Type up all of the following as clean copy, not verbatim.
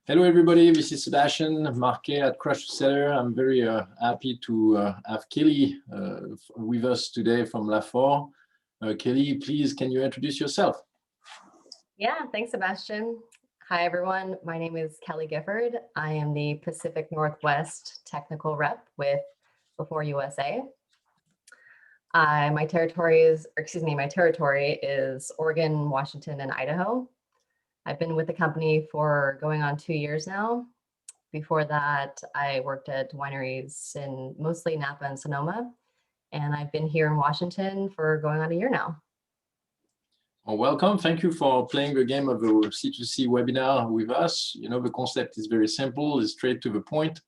Hello, everybody. This is Sebastian Marquet at Crush to Cellar. I'm very happy to have Kelly with us today from Laffort. Kelly, please, can you introduce yourself? Yeah, thanks, Sebastian. Hi, everyone. My name is Kelly Gifford. I am the Pacific Northwest Technical Rep with Laffort USA. My territory is Oregon, Washington, and Idaho. I've been with the company for going on 2 years now. Before that, I worked at wineries in mostly Napa and Sonoma, and I've been here in Washington for going on a year now. Well, welcome. Thank you for playing the game of the C2C webinar with us. You know, the concept is very simple, it's straight to the point.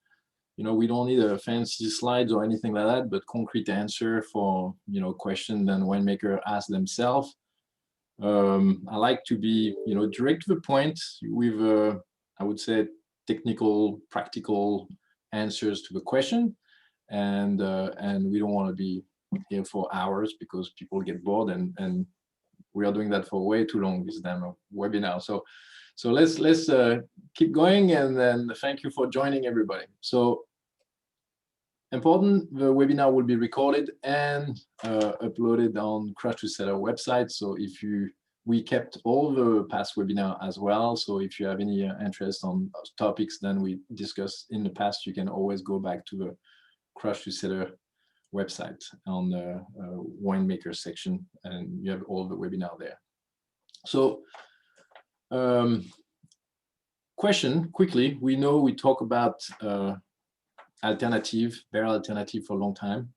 You know, we don't need a fancy slides or anything like that, but concrete answer for, questions that winemaker ask themselves. I like to be, direct to the point with, I would say, technical, practical answers to the question. And we don't want to be here for hours because people get bored, and we are doing that for way too long, this damn webinar. So let's keep going, and then thank you for joining, everybody. So important, the webinar will be recorded and uploaded on Crush to Cellar website. So we kept all the past webinar as well. So if you have any interest on topics that we discussed in the past, you can always go back to the Crush to Cellar website on the winemaker section, and you have all the webinar there. So question quickly, we know we talk about barrel alternative for a long time.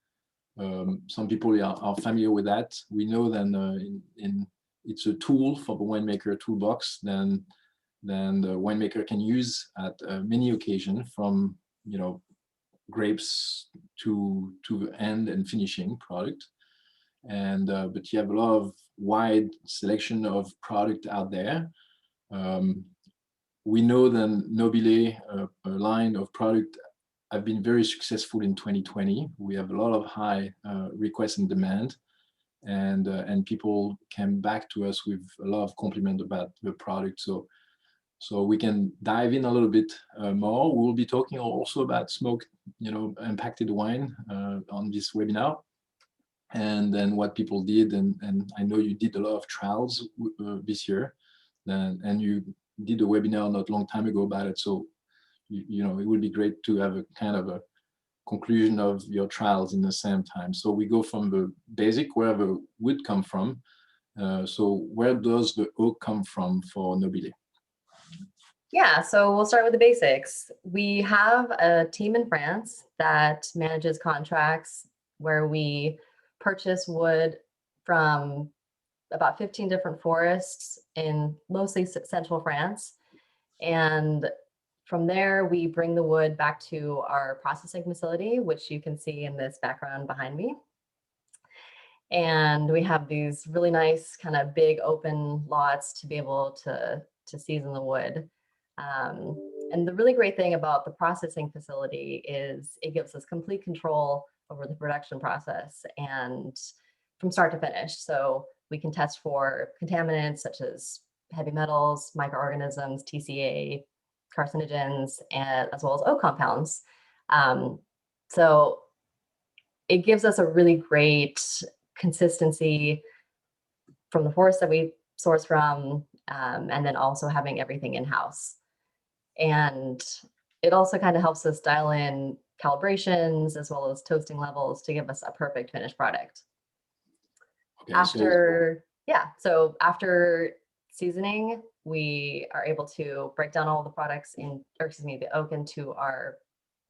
Some people are familiar with that. We know that it's a tool for the winemaker toolbox then the winemaker can use at many occasions, from grapes to the end and finishing product. And but you have a lot of wide selection of product out there. We know that Nobile, a line of product, have been very successful in 2020. We have a lot of high requests and demand, and people came back to us with a lot of compliment about the product. So we can dive in a little bit more. We'll be talking also about smoke, impacted wine on this webinar, and then what people did. And I know you did a lot of trials this year, and you did a webinar not a long time ago about it. So it would be great to have a kind of a conclusion of your trials in the same time. So we go from the basic, where the wood come from. So where does the oak come from for Nobile? Yeah, so we'll start with the basics. We have a team in France that manages contracts where we purchase wood from about 15 different forests in mostly central France. And from there, we bring the wood back to our processing facility, which you can see in this background behind me. And we have these really nice kind of big open lots to be able to season the wood. And the really great thing about the processing facility is it gives us complete control over the production process and from start to finish. So we can test for contaminants such as heavy metals, microorganisms, TCA, carcinogens, and as well as oak compounds. So it gives us a really great consistency from the forest that we source from, and then also having everything in-house. And it also kind of helps us dial in calibrations as well as toasting levels to give us a perfect finished product. Okay, so after seasoning, we are able to break down all the products the oak into our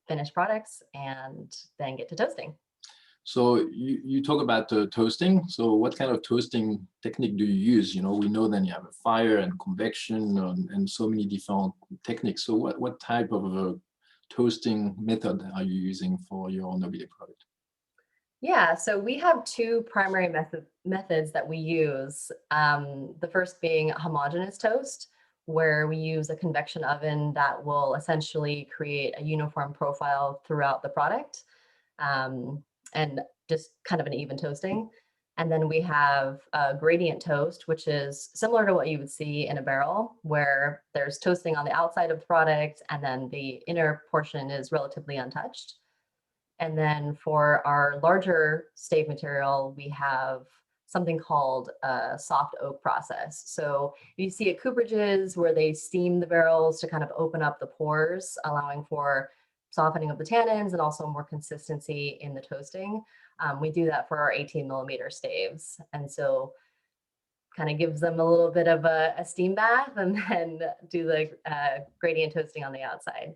finished products and then get to toasting. So you talk about toasting. So what kind of toasting technique do you use? We know then you have a fire and convection and so many different techniques. So what type of toasting method are you using for your Nobile product? Yeah, so we have two primary methods that we use. The first being homogeneous toast, where we use a convection oven that will essentially create a uniform profile throughout the product. And just kind of an even toasting. And then we have gradient toast, which is similar to what you would see in a barrel, where there's toasting on the outside of the product, and then the inner portion is relatively untouched. And then for our larger stave material, we have something called a soft oak process. So you see at cooperages where they steam the barrels to kind of open up the pores, allowing for softening of the tannins and also more consistency in the toasting. We do that for our 18mm staves. And so kind of gives them a little bit of a steam bath and then do the gradient toasting on the outside.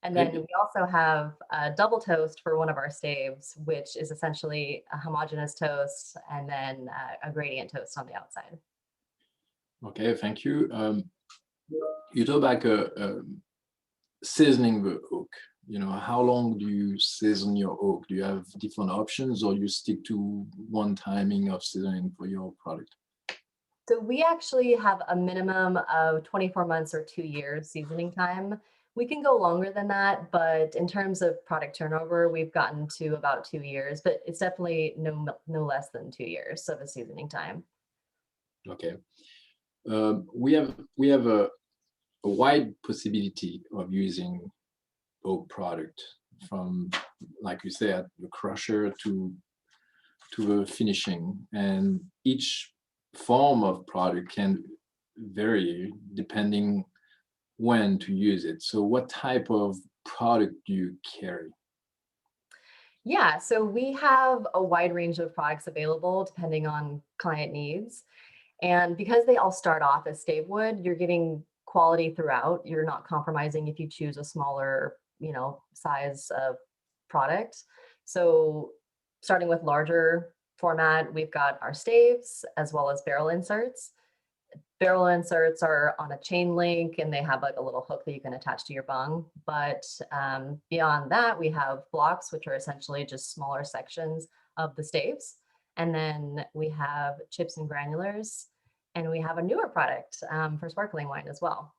And then we also have a double toast for one of our staves, which is essentially a homogeneous toast and then a gradient toast on the outside. Okay, thank you. You talk about seasoning the oak. You know, how long do you season your oak? Do you have different options, or you stick to one timing of seasoning for your product? So we actually have a minimum of 24 months or 2 years seasoning time. We can go longer than that, but in terms of product turnover, we've gotten to about 2 years, but it's definitely no less than 2 years of a seasoning time. Okay. We have a wide possibility of using oak product, from, like you said, the crusher to the finishing, and each form of product can vary depending when to use it. So what type of product do you carry? Yeah, so we have a wide range of products available depending on client needs. And because they all start off as stave wood, you're getting quality throughout. You're not compromising if you choose a smaller, size of product. So starting with larger format, we've got our staves as well as barrel inserts. Barrel inserts are on a chain link and they have like a little hook that you can attach to your bung. But beyond that, we have blocks, which are essentially just smaller sections of the staves. And then we have chips and granulars, and we have a newer product for sparkling wine as well.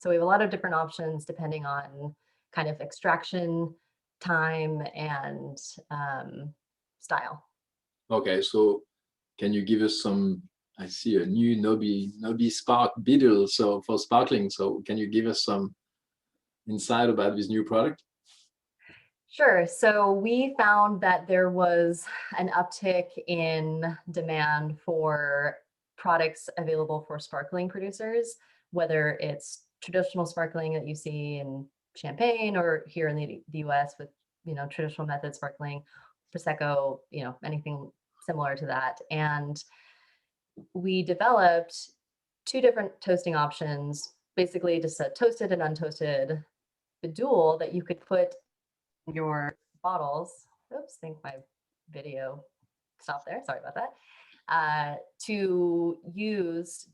So we have a lot of different options depending on kind of extraction time and style. Okay, so can you give us some? I see a new Nobile Spark Beetle, so for sparkling. So can you give us some insight about this new product? Sure. So we found that there was an uptick in demand for products available for sparkling producers, whether it's traditional sparkling that you see in champagne or here in the US with, traditional method sparkling, Prosecco, anything similar to that. And we developed two different toasting options, basically just a toasted and untoasted dual that you could put your bottles. Oops, I think my video stopped there. Sorry about that. To use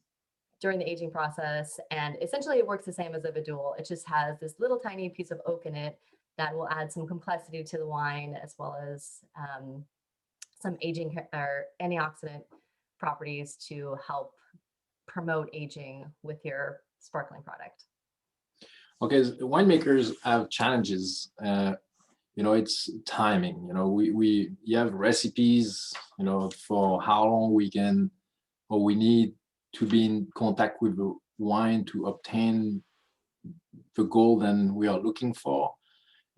during the aging process. And essentially it works the same as a Vidul. It just has this little tiny piece of oak in it that will add some complexity to the wine, as well as some aging or antioxidant properties to help promote aging with your sparkling product. Okay, winemakers have challenges. It's timing. You have recipes, for how long we can, or we need to be in contact with the wine to obtain the goal that we are looking for.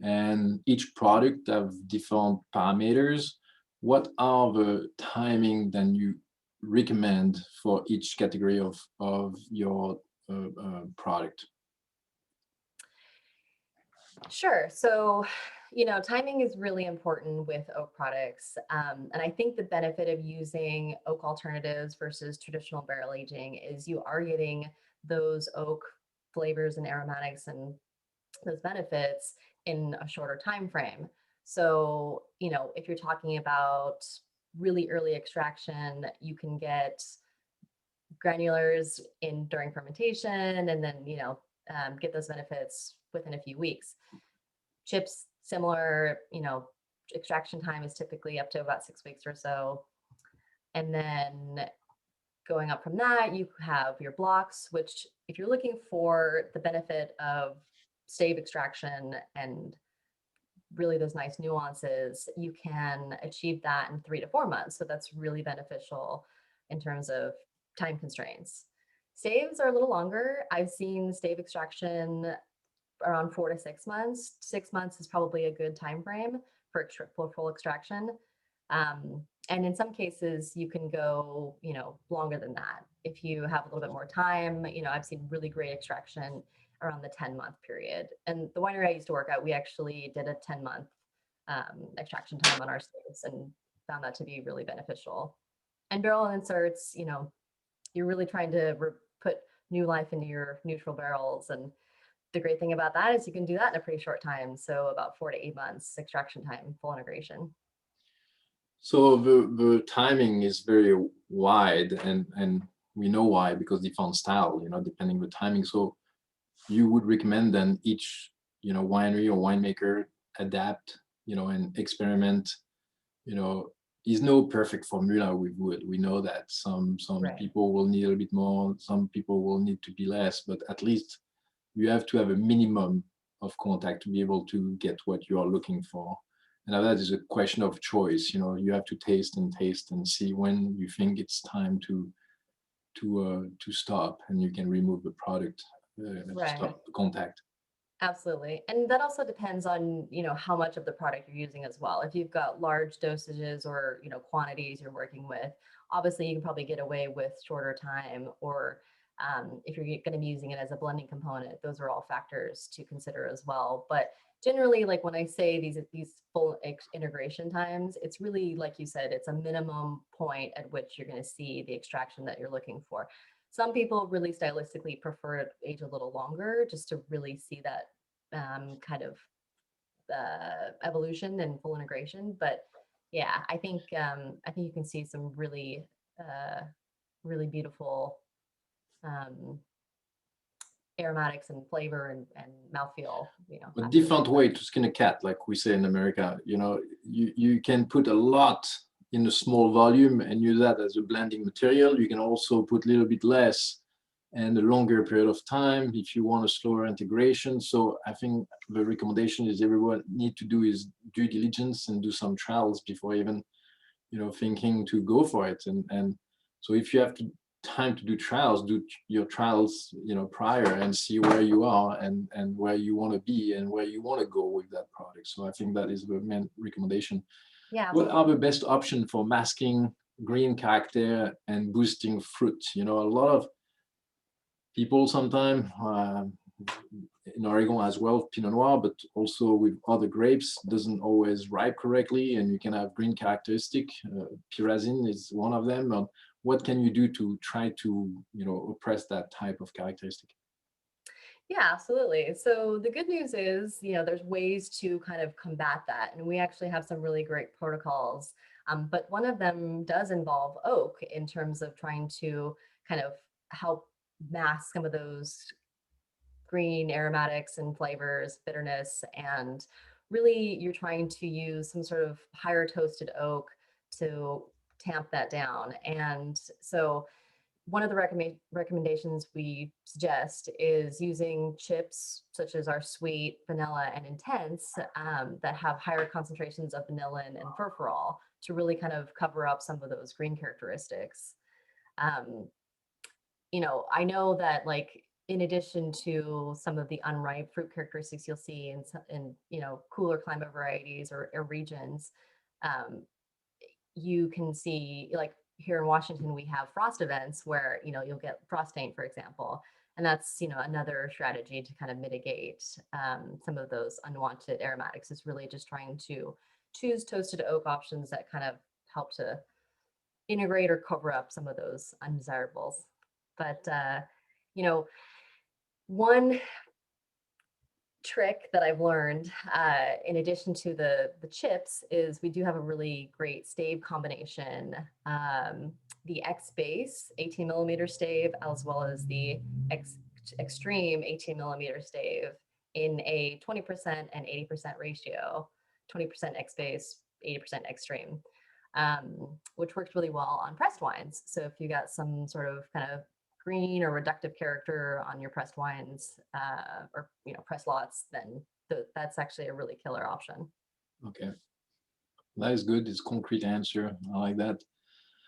And each product have different parameters. What are the timing that you recommend for each category of your product? Sure. So, timing is really important with oak products. And I think the benefit of using oak alternatives versus traditional barrel aging is you are getting those oak flavors and aromatics and those benefits in a shorter time frame. So, if you're talking about really early extraction, you can get granulars in during fermentation and then, get those benefits within a few weeks. Chips, similar, extraction time is typically up to about 6 weeks or so. And then going up from that, you have your blocks, which if you're looking for the benefit of stave extraction and really those nice nuances, you can achieve that in 3 to 4 months. So that's really beneficial in terms of time constraints. Staves are a little longer. I've seen stave extraction around 4 to 6 months. 6 months is probably a good time frame for full extraction. And in some cases, you can go, longer than that. If you have a little bit more time, I've seen really great extraction around the 10-month period. And the winery I used to work at, we actually did a 10-month extraction time on our staves and found that to be really beneficial. And barrel inserts, you're really trying to put new life into your neutral barrels. And the great thing about that is you can do that in a pretty short time. So about 4 to 8 months extraction time, full integration. So the timing is very wide, and we know why, because different style, depending the timing. So you would recommend then each, winery or winemaker adapt, and experiment, is no perfect formula with wood. We know that some Right. people will need a little bit more, some people will need to be less, but at least you have to have a minimum of contact to be able to get what you are looking for. And now that is a question of choice. You have to taste and see when you think it's time to stop, and you can remove the product, Right. stop the contact. Absolutely. And that also depends on, how much of the product you're using as well. If you've got large dosages or, quantities you're working with, obviously you can probably get away with shorter time, or if you're going to be using it as a blending component, those are all factors to consider as well. But generally, like when I say these full integration times, it's really, like you said, it's a minimum point at which you're going to see the extraction that you're looking for. Some people really stylistically prefer to age a little longer just to really see that kind of evolution and full integration. But yeah, I think you can see some really really beautiful aromatics and flavor and mouthfeel. A After different way to skin a cat, like we say in America. You can put a lot in a small volume and use that as a blending material. You can also put a little bit less and a longer period of time if you want a slower integration. So I think the recommendation is everyone need to do is due diligence and do some trials before even, thinking to go for it. And so if you have time to do trials, do your trials, prior, and see where you are and where you want to be and where you want to go with that product. So I think that is the main recommendation. Yeah, What are the best options for masking green character and boosting fruit? A lot of people sometimes, in Oregon as well, Pinot Noir, but also with other grapes, doesn't always ripe correctly, and you can have green characteristic. Pyrazine is one of them. What can you do to try to, oppress that type of characteristic? Yeah, absolutely. So the good news is, there's ways to kind of combat that. And we actually have some really great protocols. But one of them does involve oak in terms of trying to kind of help mask some of those green aromatics and flavors, bitterness, and really you're trying to use some sort of higher toasted oak to tamp that down. And so one of the recommendations we suggest is using chips such as our sweet, vanilla, and intense that have higher concentrations of vanillin and furfural to really kind of cover up some of those green characteristics. Um, I know that like in addition to some of the unripe fruit characteristics you'll see in cooler climate varieties or regions, um, you can see like here in Washington, we have frost events where, you'll get frost taint, for example. And that's, another strategy to kind of mitigate some of those unwanted aromatics is really just trying to choose toasted oak options that kind of help to integrate or cover up some of those undesirables. But, one trick that I've learned, in addition to the chips, is we do have a really great stave combination. The X base 18 millimeter stave, as well as the extreme 18 millimeter stave in a 20% and 80% ratio, 20% X base, 80% extreme, which works really well on pressed wines. So if you got some sort of kind of green or reductive character on your pressed wines or pressed lots, then that's actually a really killer option. Okay, that is good. It's concrete answer. I like that.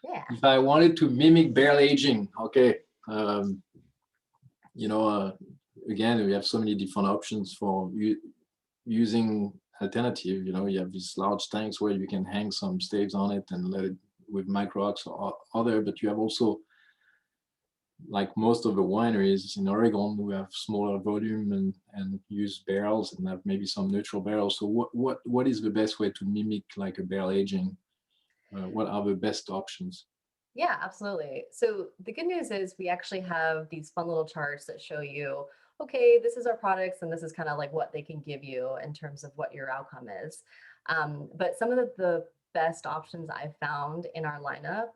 Yeah. If I wanted to mimic barrel aging, okay, you know, again, we have so many different options for using alternative. You know, you have these large tanks where you can hang some staves on it and let it with micro ox or other, but you have also, like most of the wineries in Oregon, who have smaller volume and use barrels and have maybe some neutral barrels. So what is the best way to mimic like a barrel aging? What are the best options? Yeah, absolutely. So the good news is we actually have these fun little charts that show you, okay, this is our products and this is kind of like what they can give you in terms of what your outcome is. But some of the best options I've found in our lineup,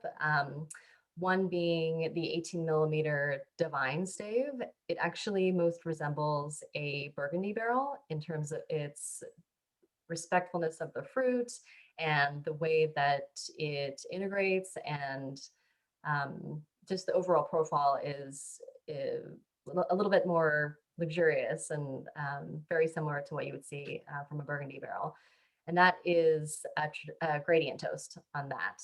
one being the 18 millimeter Divine stave. It actually most resembles a Burgundy barrel in terms of its respectfulness of the fruit and the way that it integrates, and just the overall profile is a little bit more luxurious and very similar to what you would see from a Burgundy barrel. And that is a gradient toast on that.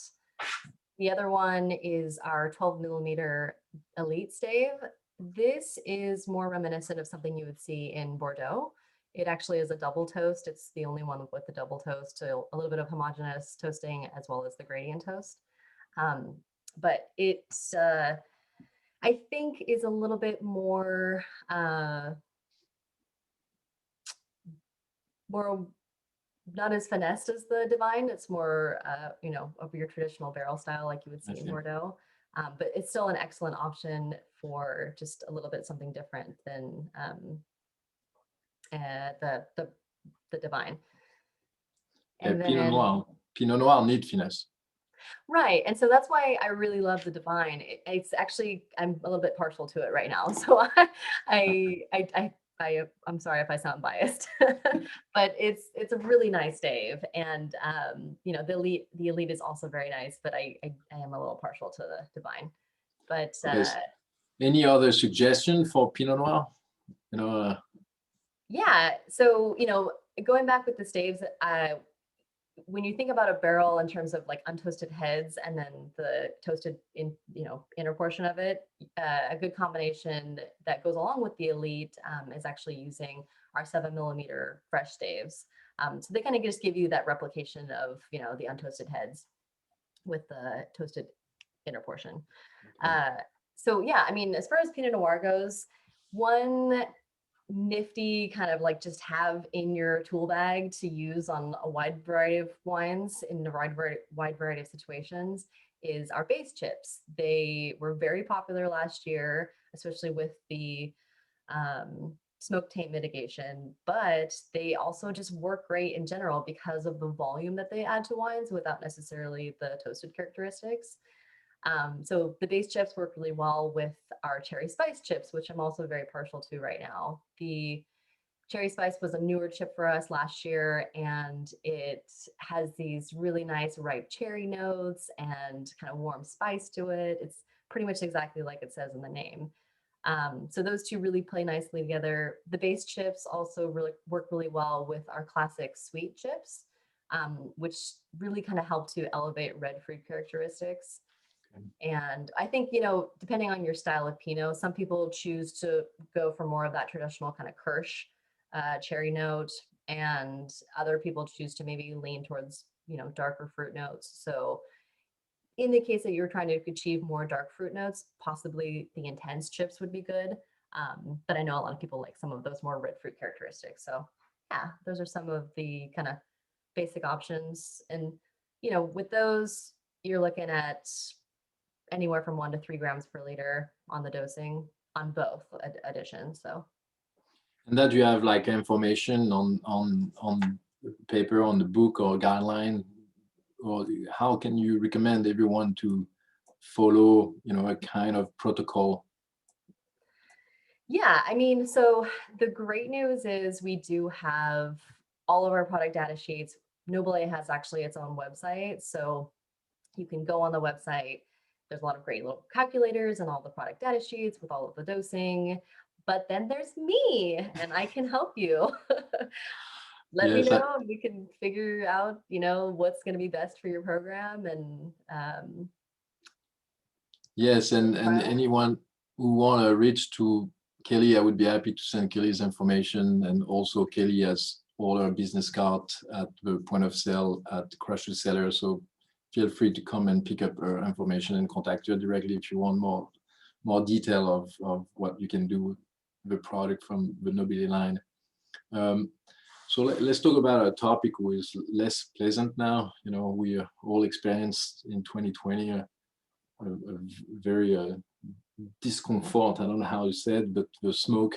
The other one is our 12 millimeter Elite stave. This is more reminiscent of something you would see in Bordeaux. It actually is a double toast. It's the only one with the double toast, so a little bit of homogeneous toasting as well as the gradient toast. But it, I think, is a little bit more, more not as finessed as the Divine. It's more, you know, of your traditional barrel style like you would see in Bordeaux. But it's still an excellent option for just a little bit something different than the Divine. And Yeah, then Pinot Noir need finesse. right. And so that's why I really love the Divine. It's actually, I'm a little bit partial to it right now. So I'm sorry if I sound biased, but it's a really nice stave. And you know, the Elite is also very nice, but I am a little partial to the Divine. But Yes. Any other suggestion for Pinot Noir? You know, yeah. So, you know, going back with the staves, when you think about a barrel in terms of like untoasted heads and then the toasted in, you know, inner portion of it, a good combination that goes along with the Elite is actually using our 7 millimeter fresh staves. So they kind of just give you that replication of, you know, the untoasted heads with the toasted inner portion. So yeah, I mean, as far as Pinot Noir goes, one nifty kind of like just have in your tool bag to use on a wide variety of wines in a wide variety of situations is our base chips. They were very popular last year, especially with the smoke taint mitigation, but they also just work great in general because of the volume that they add to wines without necessarily the toasted characteristics. So the base chips work really well with our cherry spice chips, which I'm also very partial to right now. The cherry spice was a newer chip for us last year, and it has these really nice ripe cherry notes and kind of warm spice to it. It's pretty much exactly like it says in the name. So those two really play nicely together. The base chips also really work really well with our classic sweet chips, which really kind of help to elevate red fruit characteristics. And I think, you know, depending on your style of Pinot, some people choose to go for more of that traditional kind of Kirsch cherry note, and other people choose to maybe lean towards, you know, darker fruit notes. So in the case that you're trying to achieve more dark fruit notes, possibly the intense chips would be good. But I know a lot of people like some of those more red fruit characteristics. So yeah, those are some of the kind of basic options. And, you know, with those, you're looking at anywhere from 1 to 3 grams per liter on the dosing on both additions. So, and that you have like information on paper, on the book or guideline, or how can you recommend everyone to follow, you know, a kind of protocol? yeah, I mean, so the great news is we do have all of our product data sheets. Nobile has actually its own website. So you can go on the website. There's a lot of great little calculators and all the product data sheets with all of the dosing. But then there's me, and I can help you. let me Yes, know. We can figure out, what's going to be best for your program and yes, and trial. anyone who want to reach to Kelly, I would be happy to send Kelly's information, and also Kelly has all her business card at the point of sale at Crush the Seller. So feel free to come and pick up her information and contact her directly if you want more detail of what you can do with the product from the Nobile line. So let's talk about a topic who is less pleasant now. We all experienced in 2020 a very discomfort. I don't know how you said, but the smoke.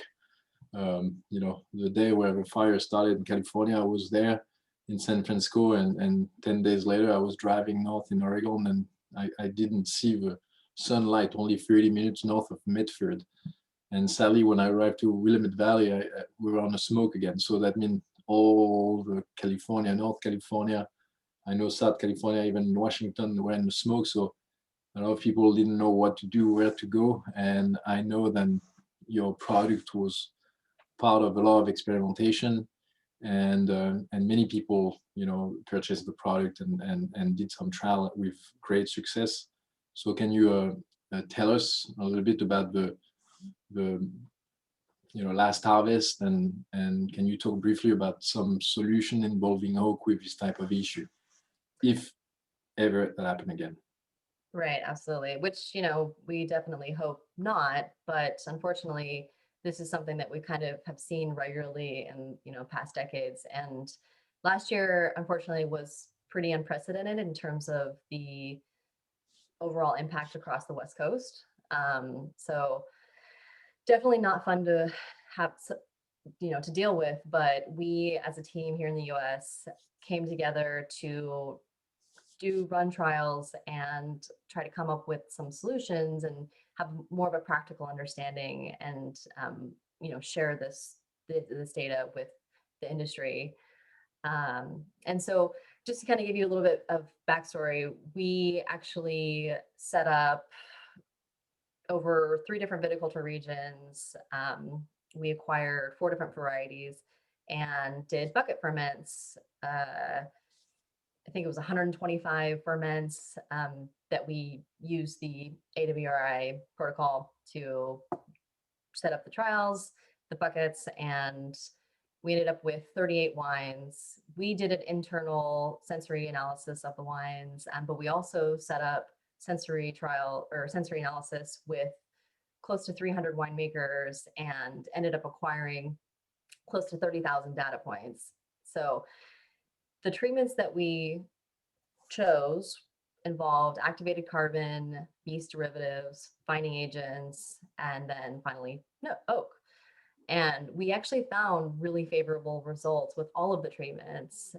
The day where the fire started in California, I was there in San Francisco, and 10 days later, I was driving north in Oregon, and I didn't see the sunlight only 30 minutes north of Medford. And sadly, when I arrived to Willamette Valley, we were on the smoke again. So that means all the California, North California, I know South California, even Washington, were in the smoke. So a lot of people didn't know what to do, where to go. And I know that your product was part of a lot of experimentation, and many people, purchased the product and did some trial with great success. So can you tell us a little bit about the last harvest, and can you talk briefly about some solution involving oak with this type of issue, if ever that happen again? Right, absolutely. Which, we definitely hope not, but unfortunately, this is something that we kind of have seen regularly in, past decades. And last year, unfortunately, was pretty unprecedented in terms of the overall impact across the West Coast. So definitely not fun to have, to deal with, but we as a team here in the US came together to do run trials and try to come up with some solutions and have more of a practical understanding, and share this data with the industry. And so just to kind of give you a little bit of backstory, we actually set up over 3 different viticulture regions. We acquired 4 different varieties and did bucket ferments. I think it was 125 ferments that we used the AWRI protocol to set up the trials, the buckets, and we ended up with 38 wines. We did an internal sensory analysis of the wines, but we also set up sensory analysis with close to 300 winemakers and ended up acquiring close to 30,000 data points. So the treatments that we chose involved activated carbon, yeast derivatives, fining agents, and then finally oak. And we actually found really favorable results with all of the treatments.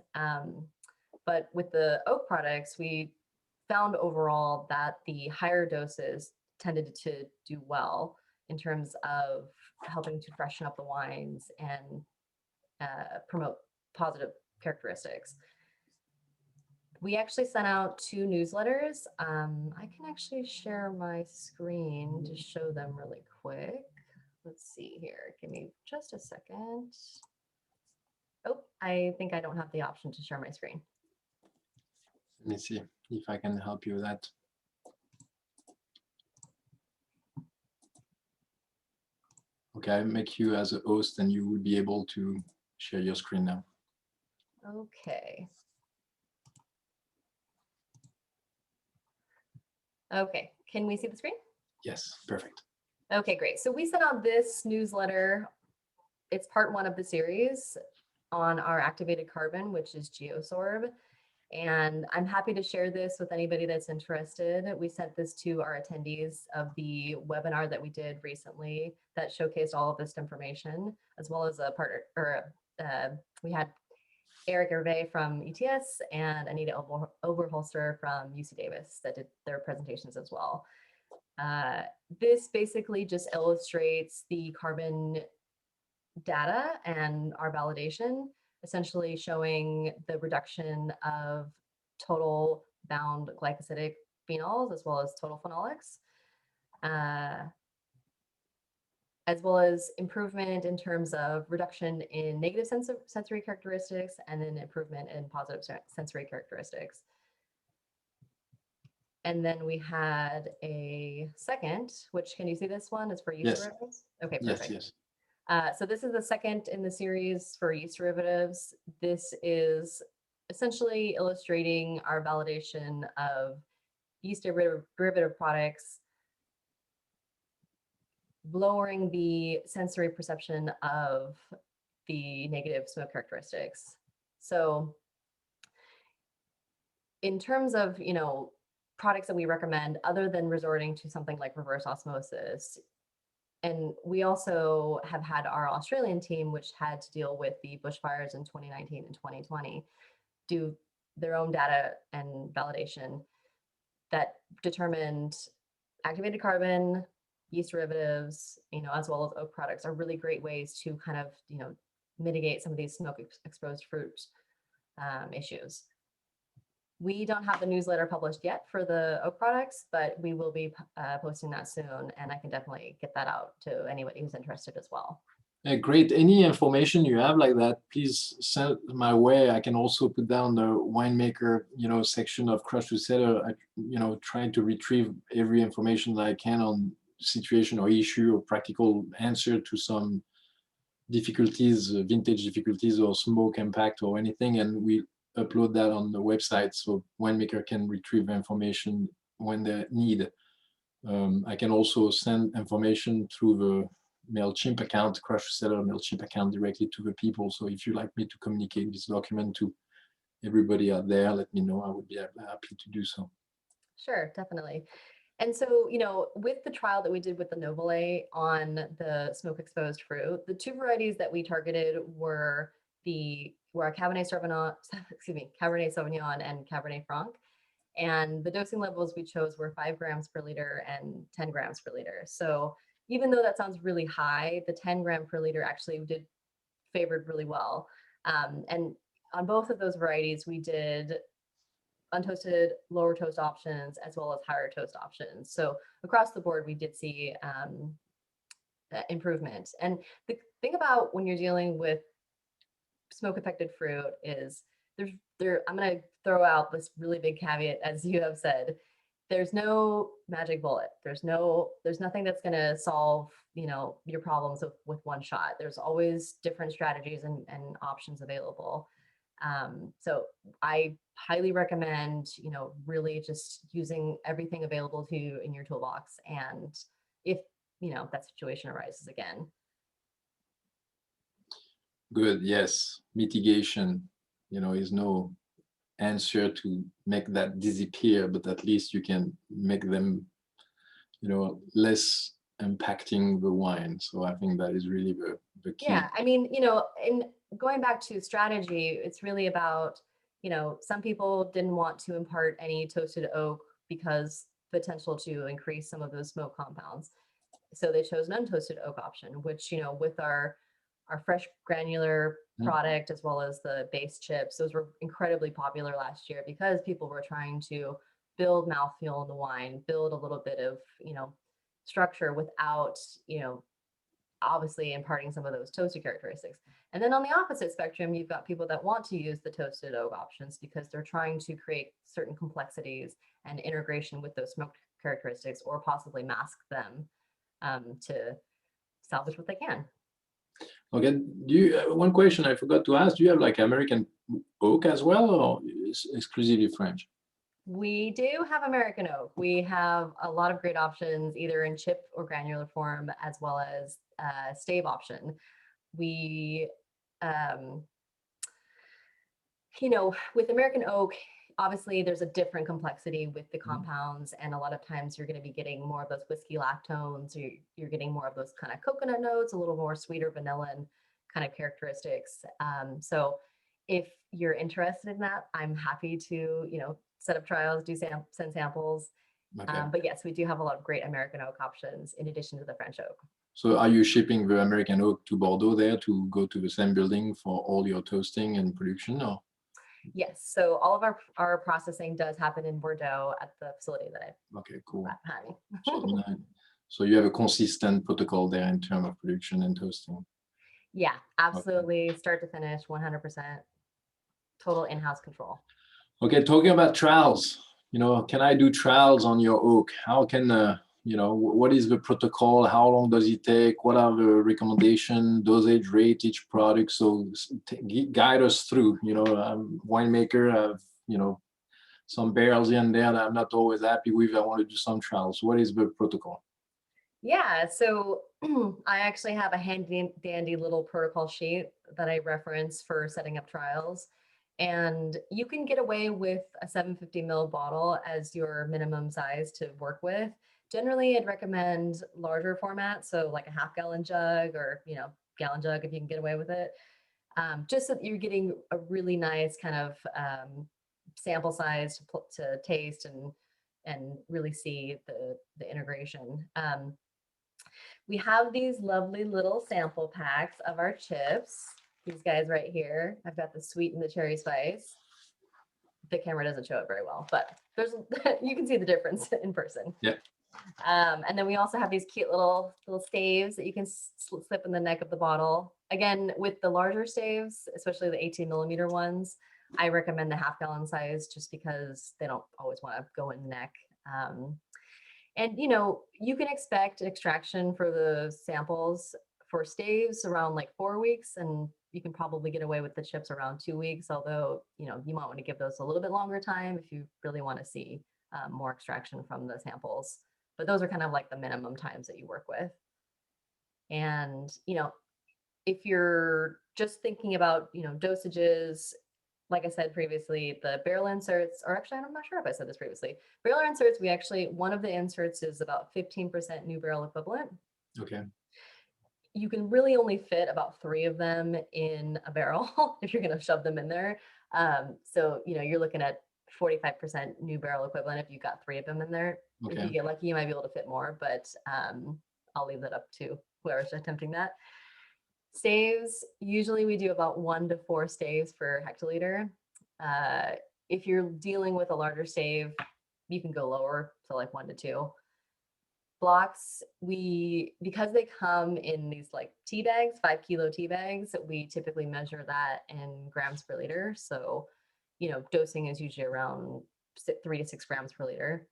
But with the oak products, we found overall that the higher doses tended to do well in terms of helping to freshen up the wines and promote positive characteristics. We actually sent out 2 newsletters. I can actually share my screen to show them really quick. Let's see here. Give me just a second. Oh, I think I don't have the option to share my screen. Let me see if I can help you with that. Okay, I make you as a host, and you will be able to share your screen now. Okay. Okay, can we see the screen? Yes, perfect. Okay, great. So we sent out this newsletter. It's part 1 of the series on our activated carbon, which is Geosorb. And I'm happy to share this with anybody that's interested. We sent this to our attendees of the webinar that we did recently that showcased all of this information, as well as a partner, or we had Eric Hervé from ETS and Anita Oberholster from UC Davis that did their presentations as well. This basically just illustrates the carbon data and our validation, essentially showing the reduction of total bound glycosidic phenols as well as total phenolics. as well as improvement in terms of reduction in negative sensory characteristics and then improvement in positive sensory characteristics. And then we had a second, which, can you see this one? Is for yeast Yes. derivatives. Okay, Yes, perfect. yes. So this is the second in the series for yeast derivatives. This is essentially illustrating our validation of yeast derivative products, lowering the sensory perception of the negative smoke characteristics. So in terms of, products that we recommend, other than resorting to something like reverse osmosis, and we also have had our Australian team, which had to deal with the bushfires in 2019 and 2020, do their own data and validation that determined activated carbon, yeast derivatives, as well as oak products are really great ways to kind of, mitigate some of these smoke exposed fruit issues. We don't have the newsletter published yet for the oak products, but we will be posting that soon, and I can definitely get that out to anybody who's interested as well. Great. Any information you have like that, please send my way. I can also put down the winemaker, section of Crush to Cellar. Trying to retrieve every information that I can on situation or issue or practical answer to some difficulties, vintage difficulties or smoke impact or anything, and we upload that on the website so winemaker can retrieve information when they need. I can also send information through the MailChimp account, Crush Seller MailChimp account, directly to the people. So if you'd like me to communicate this document to everybody out there, let me know. I would be happy to do so. Sure, definitely. And so, with the trial that we did with the Nobile on the smoke exposed fruit, the two varieties that we targeted were our Cabernet Sauvignon, Cabernet Sauvignon and Cabernet Franc. And the dosing levels we chose were 5 grams per liter and 10 grams per liter. So even though that sounds really high, the 10 gram per liter actually favored really well. And on both of those varieties, we did untoasted lower toast options as well as higher toast options. So across the board, we did see improvement. And the thing about when you're dealing with smoke affected fruit is I'm going to throw out this really big caveat, as you have said. There's no magic bullet. There's nothing that's going to solve, your problems with one shot. There's always different strategies and options available. So I highly recommend, really just using everything available to you in your toolbox. And if, that situation arises again. Good. Yes. Mitigation, is no answer to make that disappear, but at least you can make them, less impacting the wine. So I think that is really the key. Yeah. I mean, in going back to strategy, it's really about, some people didn't want to impart any toasted oak because potential to increase some of those smoke compounds. So they chose an untoasted oak option, which, with our fresh granular product as well as the base chips, those were incredibly popular last year because people were trying to build mouthfeel in the wine, build a little bit of, structure without, obviously imparting some of those toasted characteristics. And then on the opposite spectrum, you've got people that want to use the toasted oak options because they're trying to create certain complexities and integration with those smoke characteristics or possibly mask them to salvage what they can. Okay. One question I forgot to ask, do you have like American oak as well, or exclusively French? We do have American oak. We have a lot of great options, either in chip or granular form, as well as stave option. We, with American oak, obviously there's a different complexity with the compounds, and a lot of times you're going to be getting more of those whiskey lactones, or you're getting more of those kind of coconut notes, a little more sweeter vanilla kind of characteristics. So if you're interested in that, I'm happy to, set up trials, send samples. Okay. But yes, we do have a lot of great American oak options in addition to the French oak. So are you shipping the American oak to Bordeaux there to go to the same building for all your toasting and production, or? Yes, so all of our processing does happen in Bordeaux at the facility that I Okay, cool. behind me. So So you have a consistent protocol there in terms of production and toasting. Yeah, Okay. absolutely. Start to finish, 100% total in-house control. Okay, talking about trials, can I do trials on your oak? How can, what is the protocol? How long does it take? What are the recommendation, dosage, rate, each product? So guide us through, I'm winemaker, I've, some barrels in there that I'm not always happy with. I want to do some trials. What is the protocol? Yeah, so I actually have a handy dandy little protocol sheet that I reference for setting up trials. And you can get away with a 750 ml bottle as your minimum size to work with. Generally, I'd recommend larger format, so like a half-gallon jug or gallon jug if you can get away with it. Just so that you're getting a really nice kind of sample size to taste and really see the integration. We have these lovely little sample packs of our chips. These guys right here. I've got the sweet and the cherry spice. The camera doesn't show it very well, but there's you can see the difference in person. Yeah. And then we also have these cute little staves that you can slip in the neck of the bottle. Again, with the larger staves, especially the 18 millimeter ones, I recommend the half-gallon size just because they don't always want to go in the neck. And you can expect extraction for the samples for staves around like 4 weeks, and you can probably get away with the chips around 2 weeks, although you might want to give those a little bit longer time if you really want to see more extraction from the samples. But those are kind of like the minimum times that you work with. And if you're just thinking about dosages, like I said previously, the barrel inserts, or actually, I'm not sure if I said this previously. Barrel inserts, one of the inserts is about 15% new barrel equivalent. Okay. You can really only fit about 3 of them in a barrel if you're going to shove them in there. So, you're looking at 45% new barrel equivalent if you got 3 of them in there. Okay. If you get lucky, you might be able to fit more, but I'll leave that up to whoever's attempting that. Staves, usually we do about 1 to 4 staves per hectoliter. If you're dealing with a larger stave, you can go lower, so like 1 to 2. Blocks, because they come in these like tea bags, 5-kilo tea bags, we typically measure that in grams per liter. So, dosing is usually around 3 to 6 grams per liter.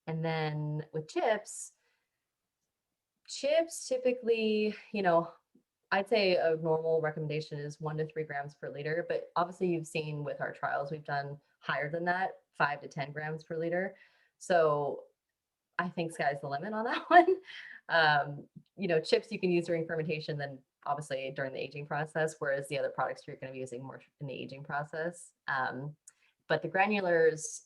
And then with chips typically, I'd say a normal recommendation is 1 to 3 grams per liter, but obviously you've seen with our trials, we've done higher than that, 5 to 10 grams per liter. So I think sky's the limit on that one. Chips you can use during fermentation, then obviously during the aging process, whereas the other products you're going to be using more in the aging process. But the granulars,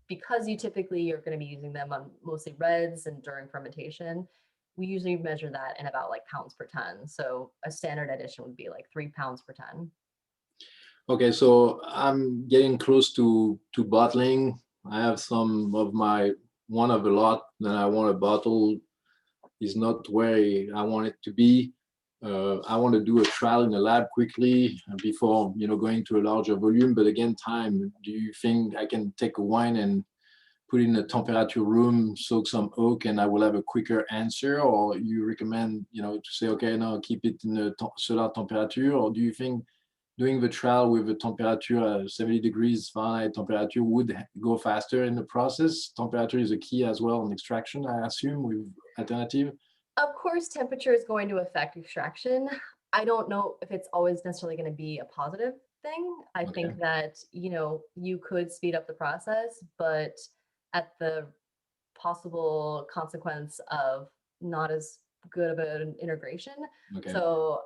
because you typically are going to be using them on mostly reds and during fermentation, we usually measure that in about like pounds per ton. So a standard addition would be like 3 pounds per ton. Okay, so I'm getting close to bottling. I have some of one of a lot that I want to bottle is not where I want it to be. I want to do a trial in the lab quickly before going to a larger volume. But again, time. Do you think I can take a wine and put it in a temperature room, soak some oak, and I will have a quicker answer? Or you recommend to say, okay, no, keep it in a solar temperature? Or do you think doing the trial with a temperature 70 degrees Fahrenheit temperature would go faster in the process? Temperature is a key as well in extraction, I assume, with alternative. Of course, temperature is going to affect extraction. I don't know if it's always necessarily going to be a positive thing. I think that, you could speed up the process, but at the possible consequence of not as good of an integration. Okay. So,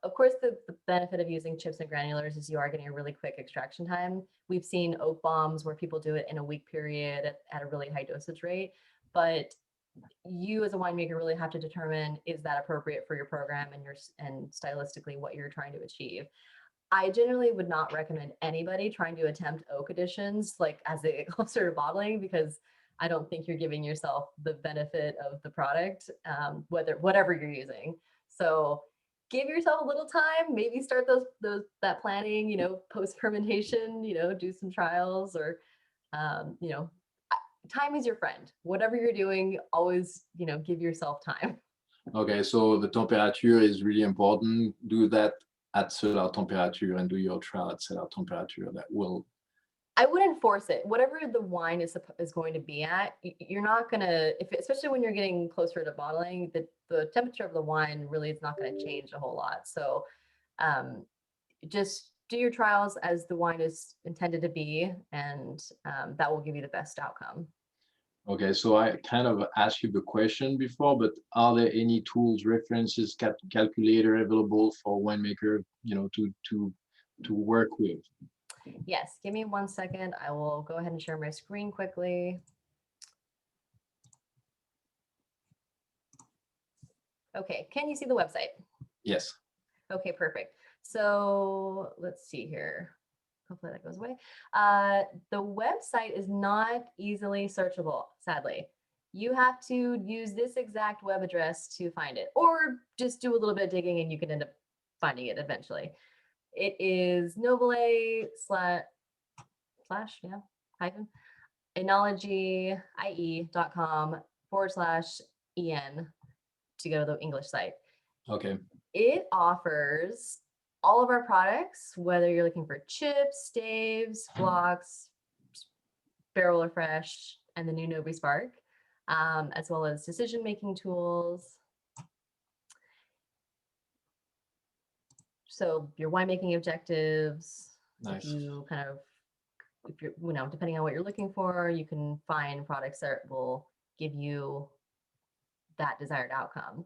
of course, the benefit of using chips and granulars is you are getting a really quick extraction time. We've seen oak bombs where people do it in a week period at a really high dosage rate, but you as a winemaker really have to determine, is that appropriate for your program and stylistically what you're trying to achieve. I generally would not recommend anybody trying to attempt oak additions like as they get closer to bottling, because I don't think you're giving yourself the benefit of the product, whatever you're using. So give yourself a little time, maybe start that planning, post fermentation, do some trials, or time is your friend. Whatever you're doing, always, give yourself time. Okay, so the temperature is really important. Do that at cellar temperature and do your trial at cellar temperature. That will. I wouldn't force it. Whatever the wine is going to be at, you're not gonna, especially when you're getting closer to bottling, the temperature of the wine really is not going to change a whole lot. So just do your trials as the wine is intended to be, and that will give you the best outcome. Okay, so I kind of asked you the question before, but are there any tools, references, calculator available for winemaker, to work with? Yes, give me 1 second. I will go ahead and share my screen quickly. Okay, can you see the website? Yes. Okay, perfect. So let's see here. Hopefully that goes away. The website is not easily searchable, sadly. You have to use this exact web address to find it, or just do a little bit of digging and you can end up finding it eventually. It is Nobile hyphen enologyie.com/en to go to the English site. Okay. It offers all of our products, whether you're looking for chips, staves, blocks, barrel or fresh, and the new Nobi Spark, as well as decision-making tools. So your winemaking objectives, Nice. if you're, depending on what you're looking for, you can find products that will give you that desired outcome.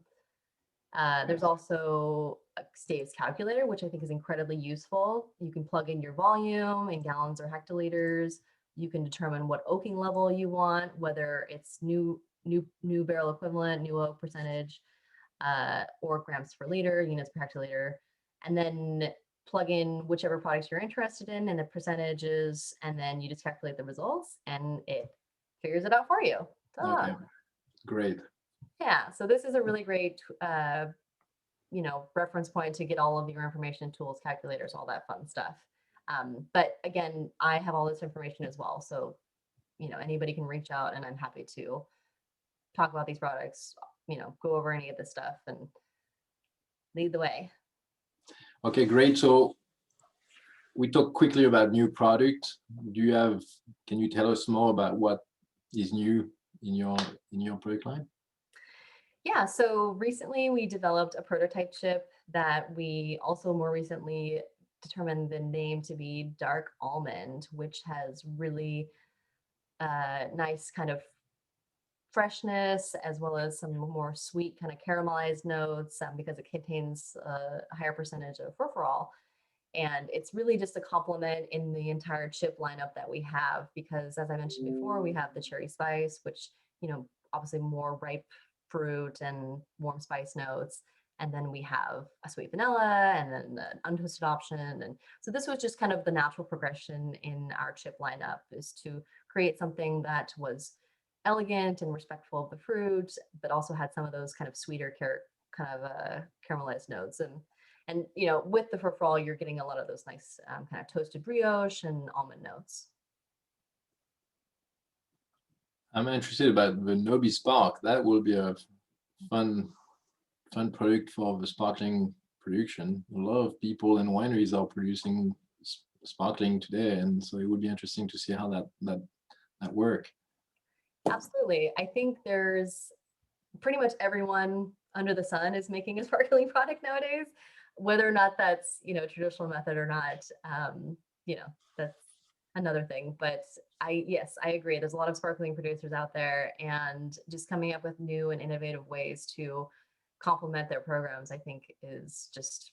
There's also a staves calculator, which I think is incredibly useful. You can plug in your volume in gallons or hectoliters. You can determine what oaking level you want, whether it's new barrel equivalent, new oak percentage, or grams per liter, units per hectoliter, and then plug in whichever products you're interested in and the percentages, and then you just calculate the results and it figures it out for you. Okay, great. Yeah, so this is a really great, reference point to get all of your information, tools, calculators, all that fun stuff. But again, I have all this information as well. So, anybody can reach out and I'm happy to talk about these products, go over any of this stuff and lead the way. Okay, great. So we talked quickly about new product. Can you tell us more about what is new in your product line? Yeah, so recently we developed a prototype chip that we also more recently determined the name to be Dark Almond, which has really nice kind of freshness as well as some more sweet kind of caramelized notes because it contains a higher percentage of furfural. And it's really just a complement in the entire chip lineup that we have, because as I mentioned before, we have the cherry spice, which, obviously more ripe fruit and warm spice notes. And then we have a sweet vanilla and then an untoasted option. And so this was just kind of the natural progression in our chip lineup, is to create something that was elegant and respectful of the fruit, but also had some of those kind of sweeter caramelized notes. And with the furfural, you're getting a lot of those nice kind of toasted brioche and almond notes. I'm interested about the Nobi Spark. That will be a fun product for the sparkling production. A lot of people and wineries are producing sparkling today, and so it would be interesting to see how that work. Absolutely. I think there's pretty much everyone under the sun is making a sparkling product nowadays, whether or not that's, traditional method or not, that's another thing. But I agree. There's a lot of sparkling producers out there, and just coming up with new and innovative ways to complement their programs, I think, is just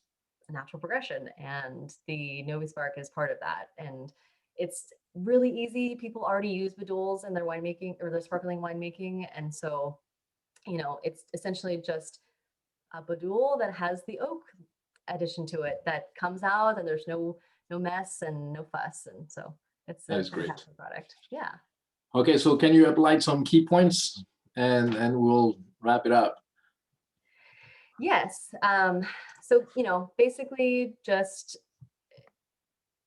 a natural progression. And the Nobi Spark is part of that. And it's really easy. People already use Bedules in their winemaking or their sparkling winemaking. And so, it's essentially just a Bedule that has the oak addition to it that comes out, and there's no mess and no fuss. And so it's a fantastic product. Yeah. Okay, so can you apply some key points and we'll wrap it up? Yes. So, basically just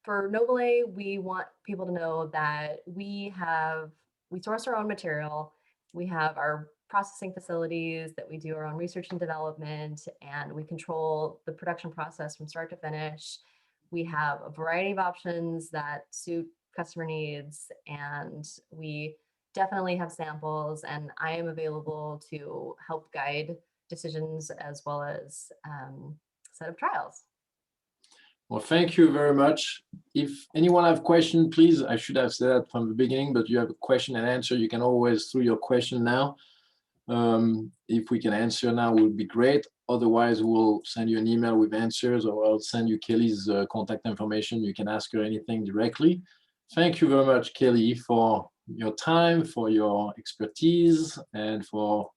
for Nobile, we want people to know that we have we source our own material. We have our processing facilities that we do our own research and development, and we control the production process from start to finish. We have a variety of options that suit customer needs, and we definitely have samples, and I am available to help guide decisions as well as set up trials. Well, thank you very much. If anyone have question, please, I should have said that from the beginning, but you have a question and answer, you can always throw your question now. If we can answer now, would be great. Otherwise, we'll send you an email with answers, or I'll send you Kelly's contact information. You can ask her anything directly. Thank you very much, Kelly, for your time, for your expertise, and for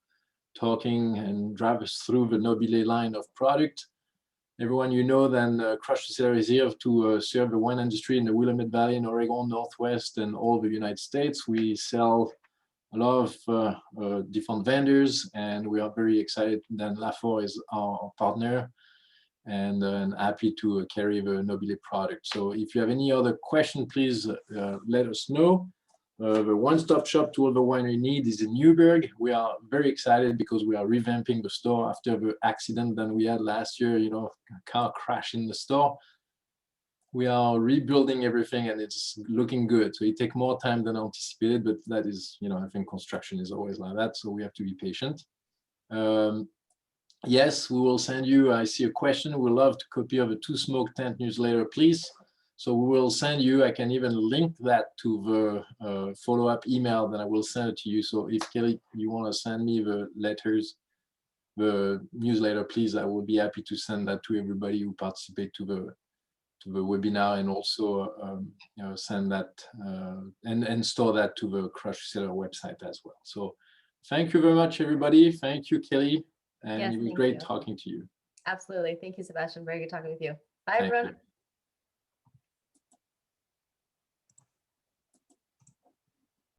talking and drive us through the Nobile line of product. Everyone, you know, then Crush Distiller is here to serve the wine industry in the Willamette Valley in Oregon, Northwest, and all the United States. We sell a lot of different vendors, and we are very excited that Laffort is our partner, and happy to carry the Nobile product. So if you have any other question, please let us know. The one-stop shop to all the wine you need is in Newburgh. We are very excited because we are revamping the store after the accident that we had last year, you know, a car crash in the store. We are rebuilding everything, and it's looking good. So it takes more time than anticipated, but that is, you know, I think construction is always like that, so we have to be patient. Yes, we will send you, I see a question, we'd love to copy of a Two Smoke Tent newsletter, please. So we will send you, I can even link that to the follow-up email, then I will send it to you. So if Kelly, you want to send me the letters, the newsletter, please, I will be happy to send that to everybody who participate to the webinar, and also you know, send that and store that to the Crush Distiller website as well. So thank you very much, everybody. Thank you, Kelly. And Yes, it was great talking to you. Absolutely. Thank you, Sebastian. Very good talking with you. Bye, Thank everyone. you.